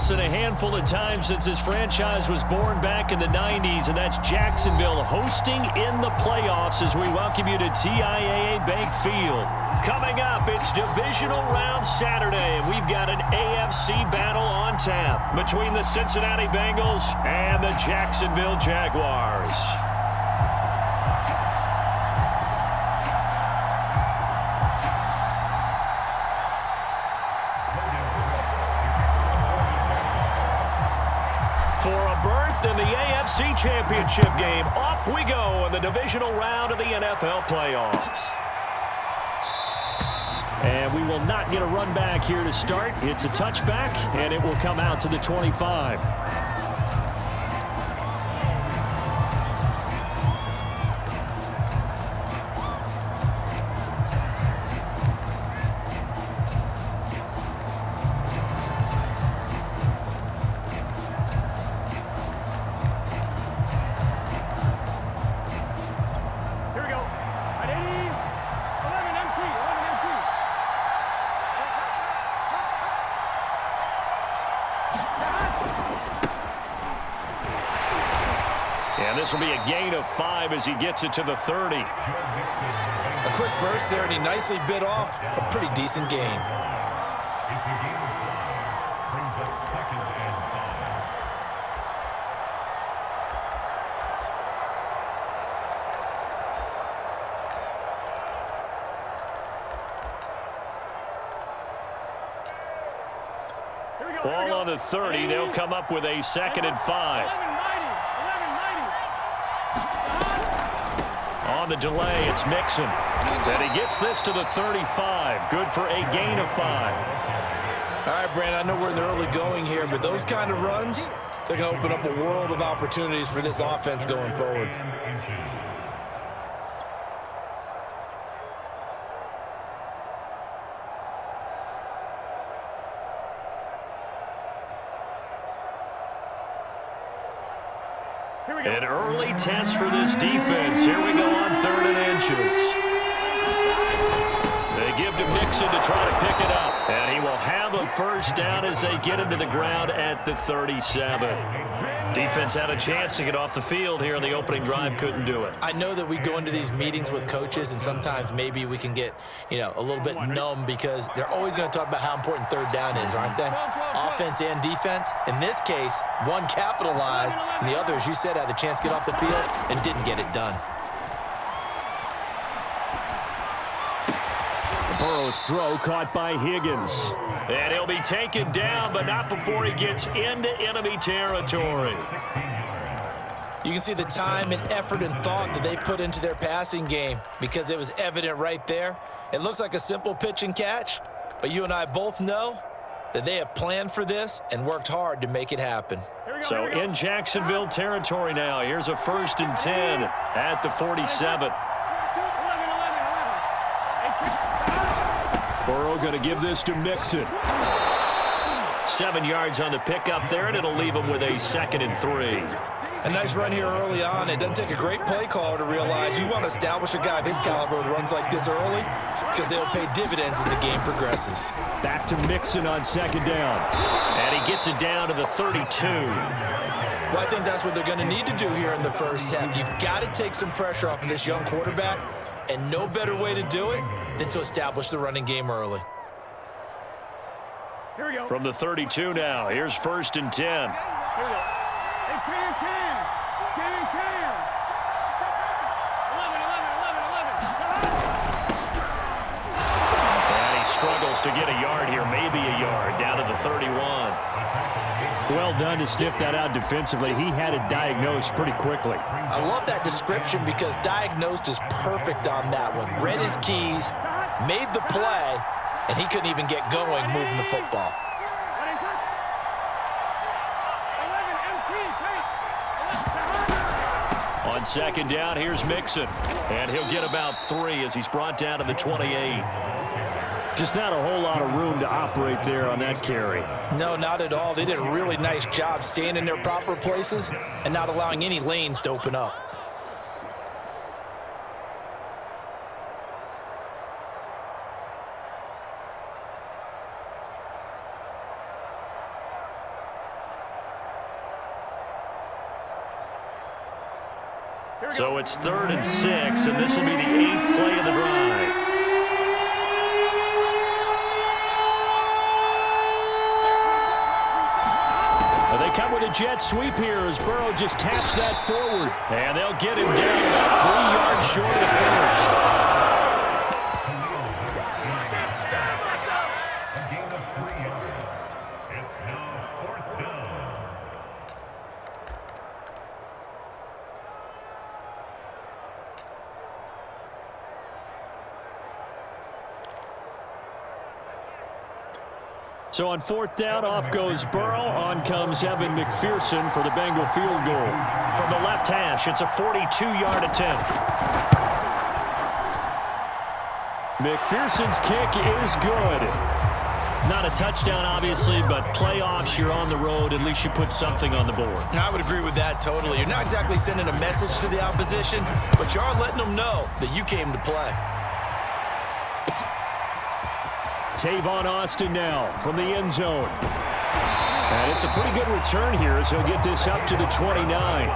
lesson a handful of times since this franchise was born back in the 90s, and that's Jacksonville hosting in the playoffs as we welcome you to TIAA Bank Field. Coming up, it's Divisional Round Saturday, and we've got an AFC battle on tap between the Cincinnati Bengals and the Jacksonville Jaguars. For a berth in the AFC Championship game, off we go in the divisional round of the NFL playoffs. And we will not get a run back here to start. It's a touchback, and it will come out to the 25. And this will be a gain of 5 as he gets it to the 30. A quick burst there, and he nicely bit off a pretty decent gain. Ball on the 30. They'll come up with a 2nd and 5. On the delay, it's Mixon. And he gets this to the 35. Good for a gain of 5. All right, Brandon, I know we're in the early going here, but those kind of runs, they're going to open up a world of opportunities for this offense going forward. An early test for this defense. Here we go on 3rd and inches. They give to Mixon to try to pick it up. And he will have a first down as they get him to the ground at the 37. Defense had a chance to get off the field here in the opening drive. Couldn't do it. I know that we go into these meetings with coaches, and sometimes maybe we can get, a little bit numb because they're always going to talk about how important 3rd down is, aren't they? Offense and defense. In this case, one capitalized, and the other, as you said, had a chance to get off the field and didn't get it done. Burrow's throw caught by Higgins. And he'll be taken down, but not before he gets into enemy territory. You can see the time and effort and thought that they put into their passing game because it was evident right there. It looks like a simple pitch and catch, but you and I both know that they have planned for this and worked hard to make it happen. So in Jacksonville territory now, here's a 1st and 10 at the 47. Burrow going to give this to Mixon. 7 yards on the pickup there, and it'll leave him with a 2nd and 3. A nice run here early on. It doesn't take a great play caller to realize you want to establish a guy of his caliber with runs like this early because they'll pay dividends as the game progresses. Back to Mixon on 2nd down. And he gets it down to the 32. Well, I think that's what they're going to need to do here in the first half. You've got to take some pressure off of this young quarterback, and no better way to do it than to establish the running game early. Here we go. From the 32 now, here's 1st and 10. Here we go. Hey, Cam. 11. And he struggles to get a yard here, maybe a yard, down to the 31. Well done to sniff that out defensively. He had it diagnosed pretty quickly. I love that description because diagnosed is perfect on that one. Read his keys, made the play, and he couldn't even get going moving the football. On 2nd down, here's Mixon. And he'll get about 3 as he's brought down to the 28. Just not a whole lot of room to operate there on that carry. No, not at all. They did a really nice job staying in their proper places and not allowing any lanes to open up. So it's 3rd and 6, and this will be the 8th play of the drive. They come with a jet sweep here as Burrow just taps that forward. And they'll get him down about 3 yards short of the first. So on 4th down, off goes Burrow. On comes Evan McPherson for the Bengal field goal. From the left hash, it's a 42-yard attempt. McPherson's kick is good. Not a touchdown, obviously, but playoffs, you're on the road. At least you put something on the board. I would agree with that totally. You're not exactly sending a message to the opposition, but you are letting them know that you came to play. Tavon Austin now from the end zone. And it's a pretty good return here as he'll get this up to the 29.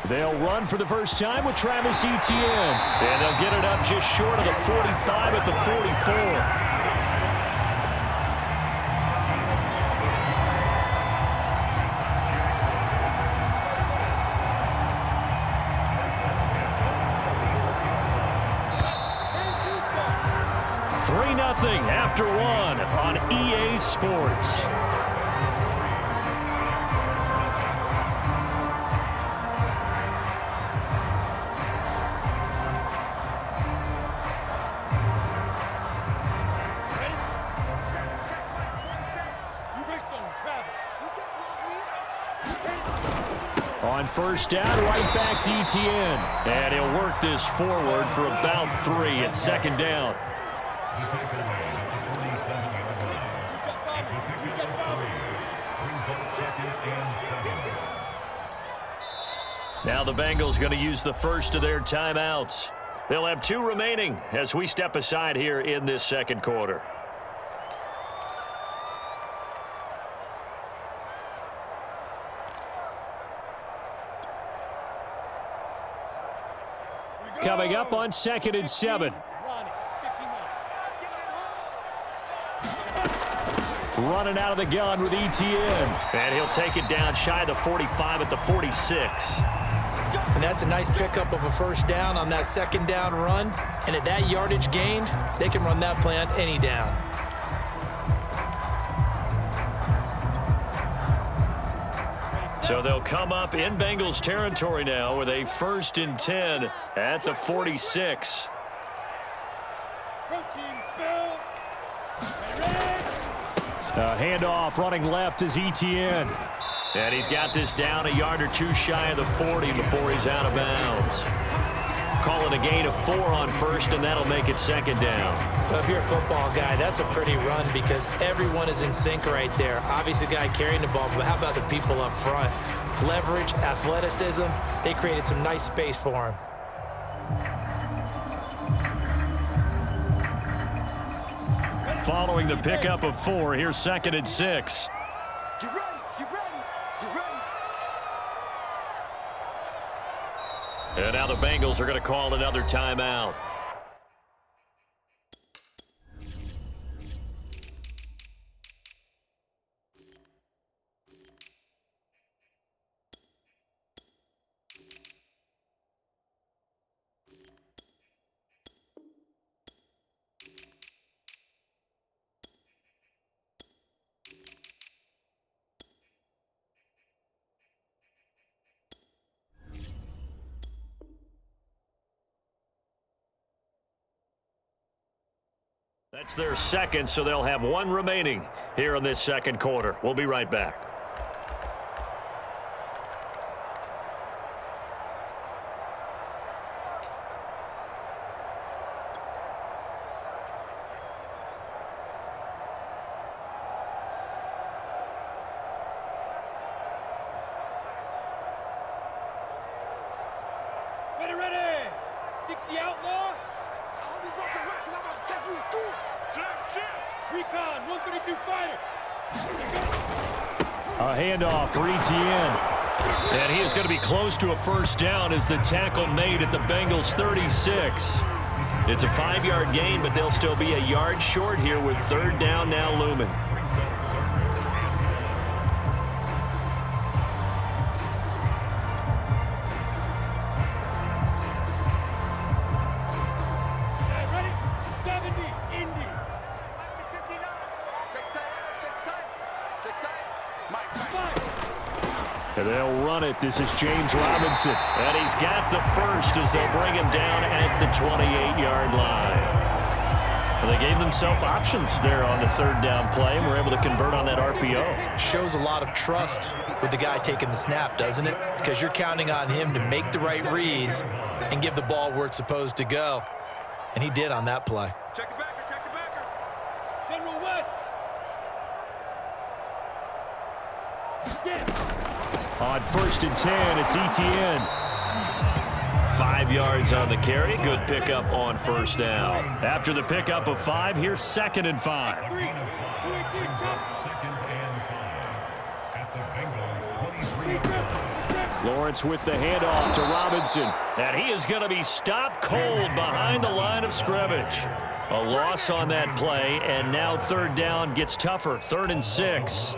They'll run for the first time with Travis Etienne. And they'll get it up just short of the 45 at the 44. Nothing after one on EA Sports. On first down, right back to Etienne. And he'll work this forward for about 3 at second down. Now the Bengals going to use the first of their timeouts. They'll have 2 remaining as we step aside here in this second quarter. Coming up on 2nd and 7. Running out of the gun with Etienne. And he'll take it down shy of the 45 at the 46. And that's a nice pickup of a first down on that second down run. And at that yardage gained, they can run that play on any down. So they'll come up in Bengals territory now with a 1st and 10 at the 46. Handoff running left is Etienne. And he's got this down a yard or 2 shy of the 40 before he's out of bounds. Calling a gain of 4 on first, and that'll make it 2nd down. Well, if you're a football guy, that's a pretty run because everyone is in sync right there. Obviously, the guy carrying the ball, but how about the people up front? Leverage, athleticism, they created some nice space for him. Following the pickup of 4, here's 2nd and 6. Get ready, get ready, get ready. And now the Bengals are going to call another timeout. That's their second, so they'll have 1 remaining here in this second quarter. We'll be right back. Ready. 60 outlaw. I'll be watching Rex because I'm about to take you to school. Recon, 132 fighter. A handoff for Etienne. And he is going to be close to a first down as the tackle made at the Bengals 36. It's a 5-yard gain, but they'll still be a yard short here with third down now looming. Ready? 70, Indy. And they'll run it. This is James Robinson. And he's got the first as they'll bring him down at the 28-yard line. And they gave themselves options there on the third down play and were able to convert on that RPO. Shows a lot of trust with the guy taking the snap, doesn't it? Because you're counting on him to make the right reads and give the ball where it's supposed to go. And he did on that play. Check the backer, check the backer. General West. On 1st and 10, it's Etienne. 5 yards on the carry. Good pickup on first down. After the pickup of 5, here's 2nd and 5. Lawrence with the handoff to Robinson. And he is going to be stopped cold behind the line of scrimmage. A loss on that play, and now third down gets tougher. 3rd and 6.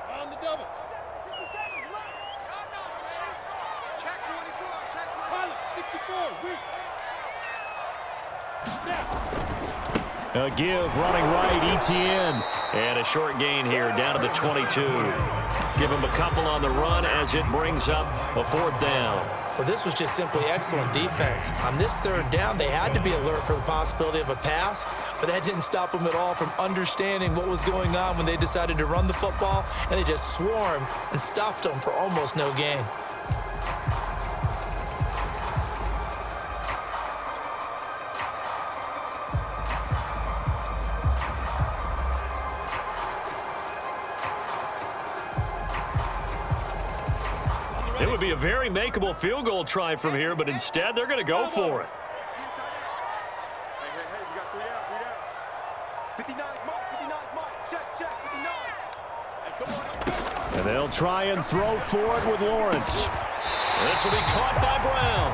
On the double. Check 24, check 24. Pilot, 64, weak. A give, running right, Etienne. And a short gain here, down to the 22. Give him a couple on the run as it brings up a 4th down. Well, this was just simply excellent defense. On this third down, they had to be alert for the possibility of a pass, but that didn't stop them at all from understanding what was going on when they decided to run the football, and they just swarmed and stuffed them for almost no gain. It would be a very makeable field goal try from here, but instead they're going to go for it. Hey, we got 3 out, 3 down. 59 mark, 59 mark. Check, 59. Hey, come on. And they'll try and throw for it with Lawrence. This will be caught by Brown.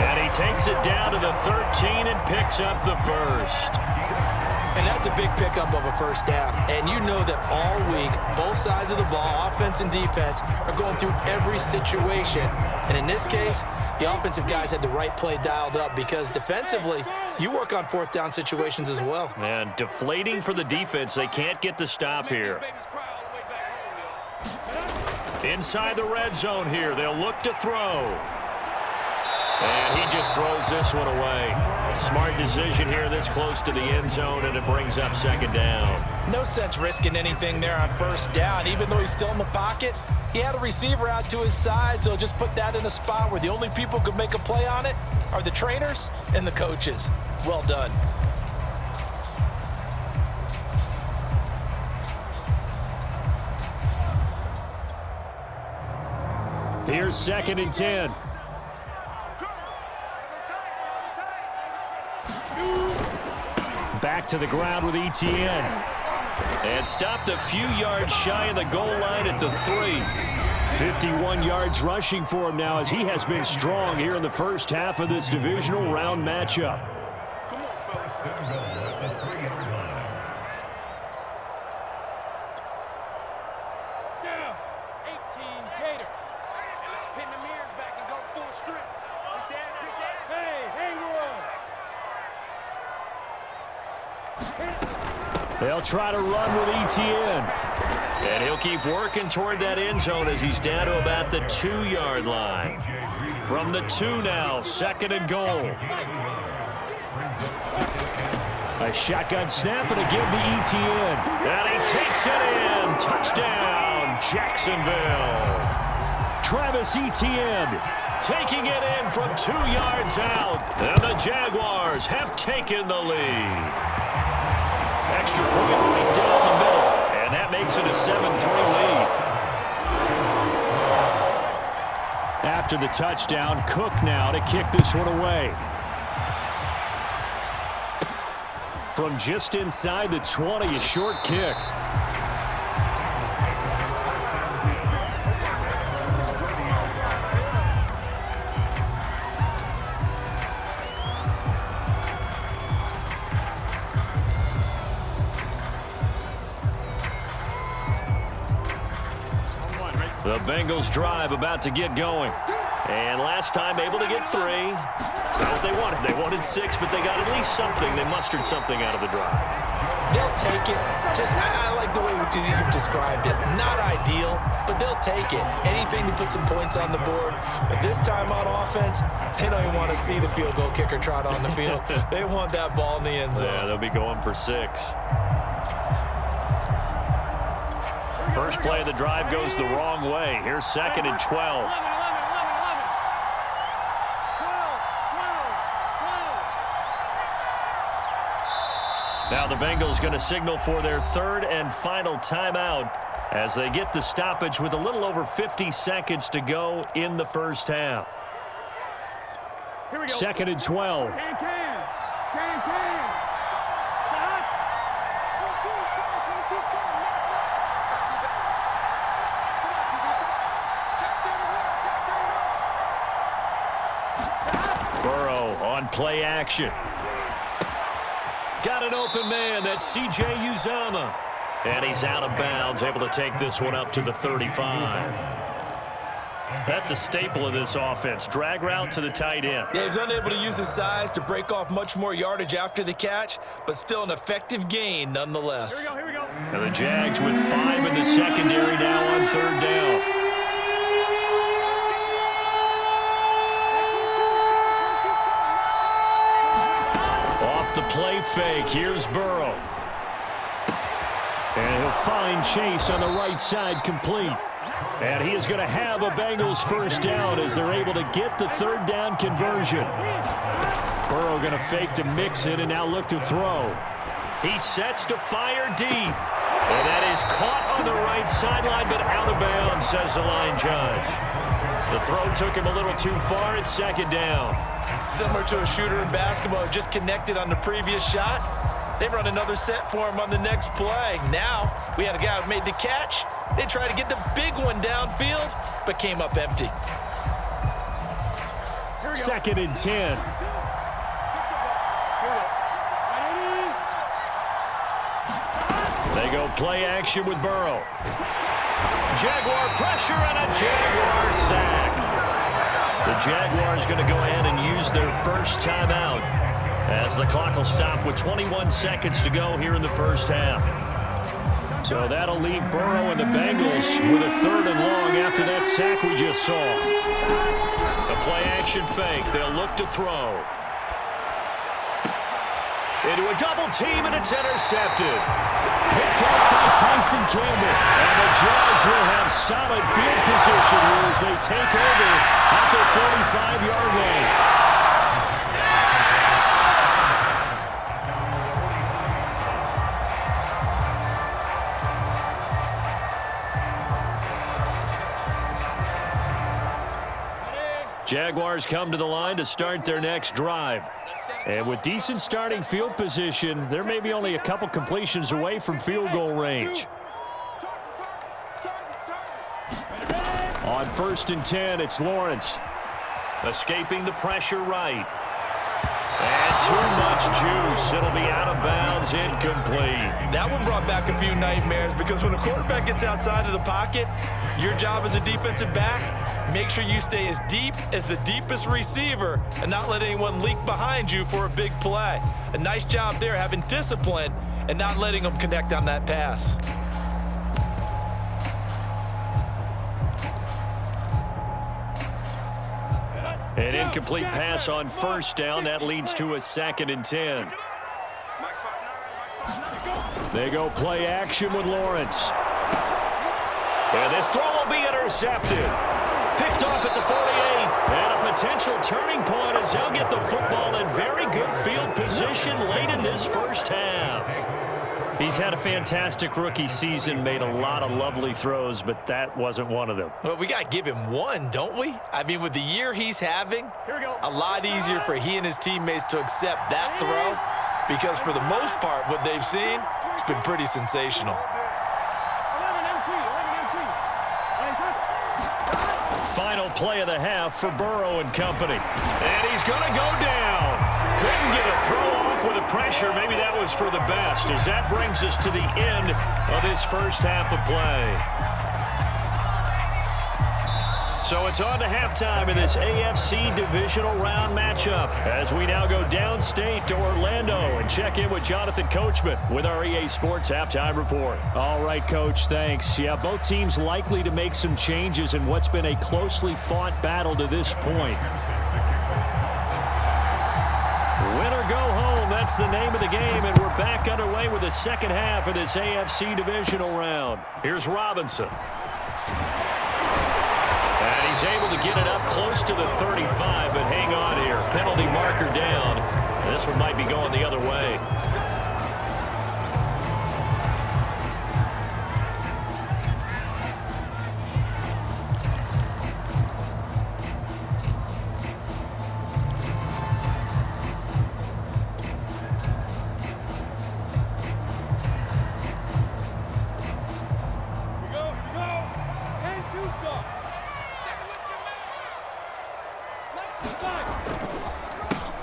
And he takes it down to the 13 and picks up the first. And that's a big pickup of a first down. And you know that all week, both sides of the ball, offense and defense, are going through every situation. And in this case, the offensive guys had the right play dialed up because defensively, you work on 4th down situations as well. And deflating for the defense. They can't get the stop here. Inside the red zone here. They'll look to throw. And he just throws this one away. Smart decision here this close to the end zone, and it brings up 2nd down. No sense risking anything there on first down. Even though he's still in the pocket, he had a receiver out to his side, so just put that in a spot where the only people who could make a play on it are the trainers and the coaches. Well done. Here's 2nd and 10. Back to the ground with Etienne. And stopped a few yards shy of the goal line at the 3. 51 yards rushing for him now as he has been strong here in the first half of this divisional round matchup. Down. 18, Gator. And let's pin the mirrors back and go full strip. Hey, They'll try to run with Etienne. And he'll keep working toward that end zone as he's down to about the 2-yard line. From the 2 now, 2nd and goal. A shotgun snap and a give to Etienne. And he takes it in. Touchdown, Jacksonville. Travis Etienne taking it in from 2 yards out. And the Jaguars have taken the lead. Extra point right down the middle. And that makes it a 7-3 lead. After the touchdown, Cook now to kick this one away. From just inside the 20, a short kick. The Bengals drive about to get going. And last time able to get 3. That's not what they wanted. They wanted 6, but they got at least something. They mustered something out of the drive. They'll take it. I like the way you've described it. Not ideal, but they'll take it. Anything to put some points on the board. But this time on offense, they don't even want to see the field goal kicker trot on the field. They want that ball in the end zone. Yeah, they'll be going for 6. First play of the drive goes the wrong way. Here's 2nd and 12. Now the Bengals going to signal for their 3rd and final timeout as they get the stoppage with a little over 50 seconds to go in the first half. 2nd and 12. Burrow on play action. Got an open man. That's C.J. Uzomah. And he's out of bounds, able to take this one up to the 35. That's a staple of this offense. Drag route to the tight end. Yeah, he was unable to use his size to break off much more yardage after the catch, but still an effective gain nonetheless. Here we go. And the Jags with 5 in the secondary now on 3rd down. The play fake. Here's Burrow. And he'll find Chase on the right side complete. And he is going to have a Bengals first down as they're able to get the 3rd down conversion. Burrow going to fake to mix it and now look to throw. He sets to fire deep. And that is caught on the right sideline but out of bounds, says the line judge. The throw took him a little too far. It's 2nd down. Similar to a shooter in basketball, just connected on the previous shot. They run another set for him on the next play. Now, we had a guy who made the catch. They tried to get the big one downfield, but came up empty. 2nd and 10. They go play action with Burrow. Jaguar pressure and a Jaguar sack. The Jaguars going to go ahead and use their first timeout as the clock will stop with 21 seconds to go here in the first half. So that'll leave Burrow and the Bengals with a 3rd and long after that sack we just saw. The play action fake. They'll look to throw. Into a double team and it's intercepted. Picked up by Tyson Campbell. And the Jags will have solid field position here as they take over at their 45-yard line. Jaguars come to the line to start their next drive. And with decent starting field position, there may be only a couple completions away from field goal range. On 1st and 10, it's Lawrence. Escaping the pressure right. And too much juice. It'll be out of bounds, incomplete. That one brought back a few nightmares because when a quarterback gets outside of the pocket, your job as a defensive back, make sure you stay as deep as the deepest receiver and not let anyone leak behind you for a big play. A nice job there having discipline and not letting them connect on that pass. An incomplete pass on 1st down. That leads to a 2nd and 10. They go play action with Lawrence. And this throw will be intercepted. Picked off at the 48. And a potential turning point as they'll get the football in very good field position late in this first half. He's had a fantastic rookie season, made a lot of lovely throws, but that wasn't one of them. Well, we got to give him one, don't we? I mean, with the year he's having, a lot easier for he and his teammates to accept that throw because for the most part, what they've seen, it's been pretty sensational. Final play of the half for Burrow and company. And he's going to go down. Couldn't get a throw off with the pressure. Maybe that was for the best, as that brings us to the end of this first half of play. So it's on to halftime in this AFC Divisional Round matchup as we now go downstate to Orlando and check in with Jonathan Coachman with our EA Sports Halftime Report. All right, Coach, thanks. Yeah, both teams likely to make some changes in what's been a closely fought battle to this point. Win or go home, that's the name of the game, and we're back underway with the second half of this AFC Divisional Round. Here's Robinson. And he's able to get it up close to the 35, but hang on here. Penalty marker down. This one might be going the other way.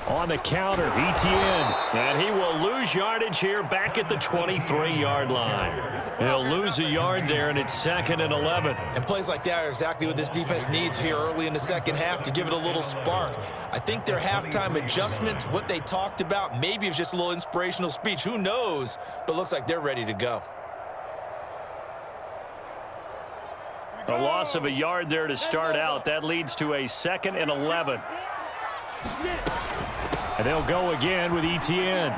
On the counter, Etienne, and he will lose yardage here back at the 23-yard line. He'll lose a yard there, and it's 2nd and 11. And plays like that are exactly what this defense needs here early in the second half to give it a little spark. I think their halftime adjustments, what they talked about, maybe it was just a little inspirational speech. Who knows? But looks like they're ready to go. A loss of a yard there to start out. That leads to a 2nd and 11. And they'll go again with Etienne.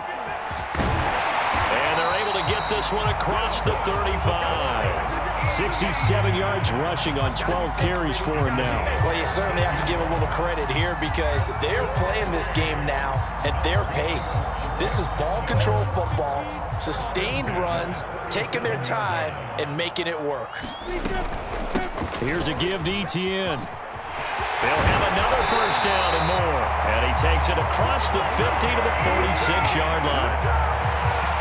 And they're able to get this one across the 35. 67 yards rushing on 12 carries for him now. Well, you certainly have to give a little credit here because they're playing this game now at their pace. This is ball control football, sustained runs, taking their time, and making it work. Here's a give to Etienne. They'll have another first down and more. And he takes it across the 50 to the 46-yard line.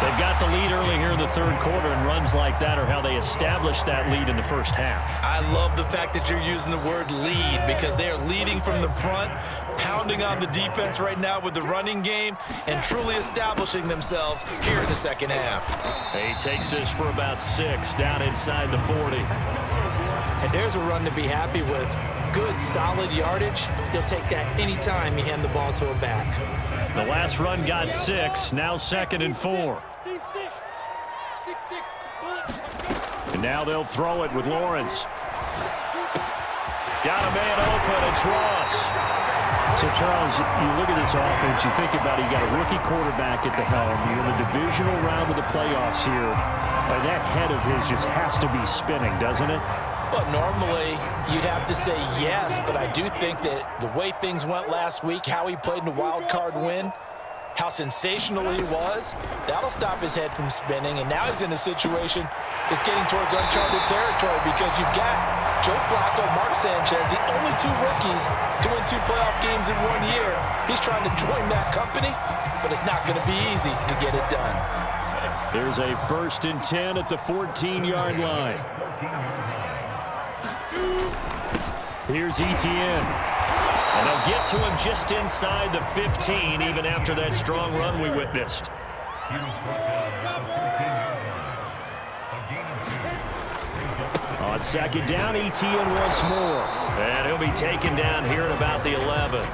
They've got the lead early here in the third quarter, and runs like that are how they established that lead in the first half. I love the fact that you're using the word lead because they are leading from the front, pounding on the defense right now with the running game, and truly establishing themselves here in the second half. He takes this for about 6 down inside the 40. And there's a run to be happy with. Good, solid yardage. He'll take that anytime you hand the ball to a back. The last run got 6, now 2nd and 4. And now they'll throw it with Lawrence. Got a man open, it's Ross. So, Charles, you look at this offense, you think about it, you got a rookie quarterback at the helm. You're in the divisional round of the playoffs here. And that head of his just has to be spinning, doesn't it? Well, normally you'd have to say yes, but I do think that the way things went last week, how he played in the wild card win, how sensational he was, that'll stop his head from spinning. And now he's in a situation that's getting towards uncharted territory because you've got Joe Flacco, Mark Sanchez, the only 2 rookies to win 2 playoff games in 1 year. He's trying to join that company, but it's not going to be easy to get it done. There's a 1st and 10 at the 14-yard line. Here's Etienne. And they'll get to him just inside the 15, even after that strong run we witnessed. On 2nd down, Etienne once more. And he'll be taken down here at about the 11.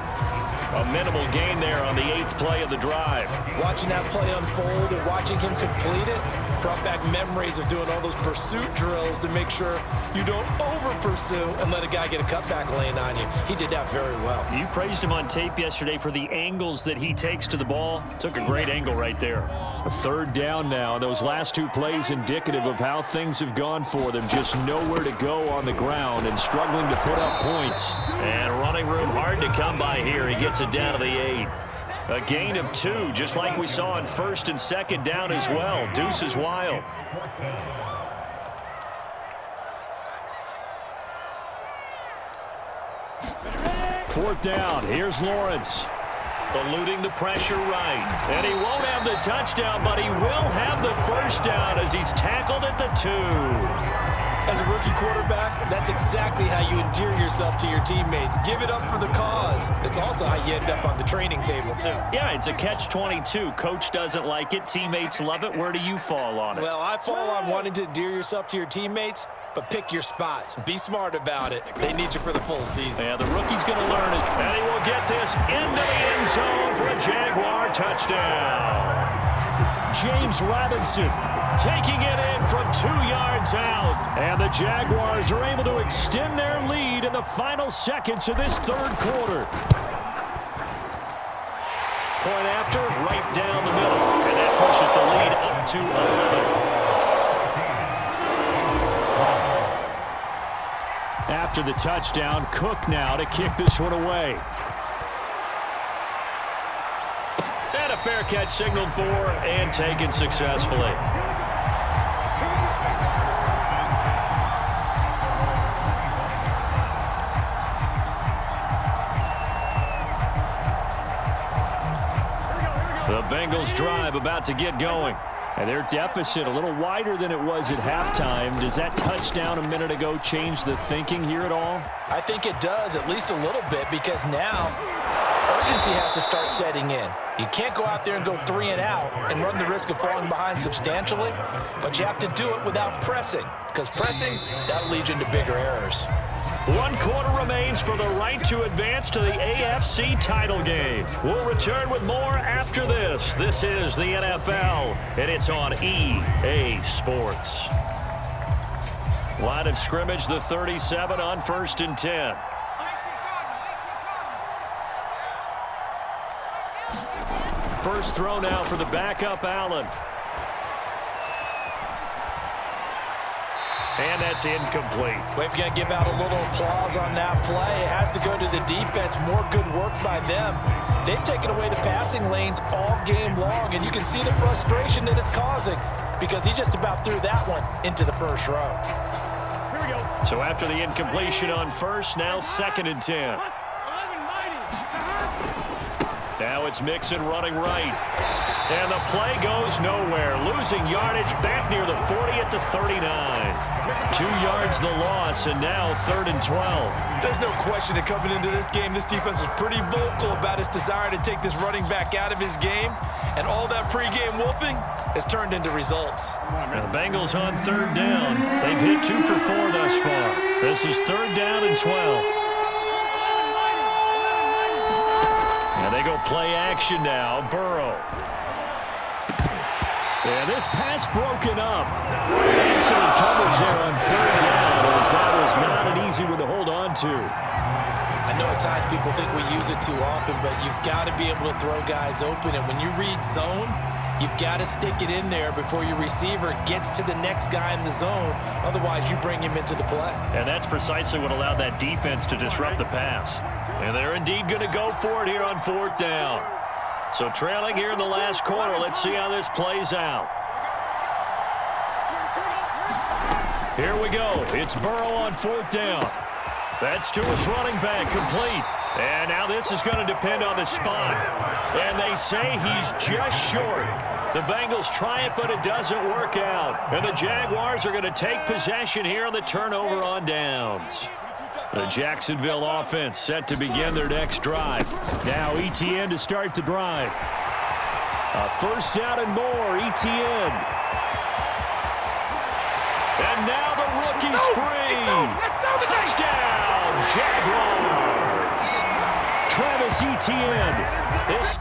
A minimal gain there on the 8th play of the drive. Watching that play unfold and watching him complete it brought back memories of doing all those pursuit drills to make sure you don't over-pursue and let a guy get a cutback lane on you. He did that very well. You praised him on tape yesterday for the angles that he takes to the ball. Took a great angle right there. Third down now, and those last two plays indicative of how things have gone for them. Just nowhere to go on the ground and struggling to put up points. And running room hard to come by here. He gets it down to the 8. A gain of 2, just like we saw on first and second down as well. Deuce is wild. Fourth down, here's Lawrence. Eluding the pressure right. And he won't have the touchdown, but he will have the first down as he's tackled at the 2. As a rookie quarterback, that's exactly how you endear yourself to your teammates. Give it up for the cause. It's also how you end up on the training table, too. Yeah, it's a catch-22. Coach doesn't like it. Teammates love it. Where do you fall on it? Well, I fall on wanting to endear yourself to your teammates, but pick your spots. Be smart about it. They need you for the full season. Yeah, the rookie's going to learn it. And he will get this into the end zone for a Jaguar touchdown. James Robinson taking it in from 2 yards out. And the Jaguars are able to extend their lead in the final seconds of this third quarter. Point after, right down the middle. And that pushes the lead up to 11. After the touchdown, Cook now to kick this one away. And a fair catch signaled for and taken successfully. The Bengals drive about to get going. And their deficit a little wider than it was at halftime. Does that touchdown a minute ago change the thinking here at all? I think it does, at least a little bit, because now urgency has to start setting in. You can't go out there and go 3 and out and run the risk of falling behind substantially, but you have to do it without pressing, because pressing, that'll lead you into bigger errors. 1 quarter remains for the right to advance to the AFC title game. We'll return with more after this. This is the NFL, and it's on EA Sports. Line of scrimmage, the 37 on 1st and 10. First throw now for the backup, Allen. And that's incomplete. We're going to give out a little applause on that play. It has to go to the defense. More good work by them. They've taken away the passing lanes all game long, and you can see the frustration that it's causing because he just about threw that one into the first row. Here we go. So after the incompletion on first, now 2nd and 10. Now it's Mixon running right. And the play goes nowhere. Losing yardage back near the 40 at the 39. 2 yards the loss, and now 3rd and 12. There's no question that coming into this game, this defense was pretty vocal about its desire to take this running back out of his game. And all that pregame wolfing has turned into results. And the Bengals on 3rd down. They've hit 2 for 4 thus far. This is 3rd down and 12. And they go play action now. Burrow. And this pass broken up. Excellent coverage there on 3rd down, as that was not an easy one to hold on to. I know at times people think we use it too often, but you've got to be able to throw guys open. And when you read zone, you've got to stick it in there before your receiver gets to the next guy in the zone. Otherwise, you bring him into the play. And that's precisely what allowed that defense to disrupt the pass. And they're indeed going to go for it here on 4th down. So trailing here in the last quarter. Let's see how this plays out. Here we go. It's Burrow on 4th down. That's to his running back, complete. And now this is going to depend on the spot. And they say he's just short. The Bengals try it, but it doesn't work out. And the Jaguars are going to take possession here on the turnover on downs. The Jacksonville offense set to begin their next drive. Now Etienne to start the drive. A 1st down and more, Etienne. And now the rookie's free. Touchdown, Jaguars. Travis Etienne. This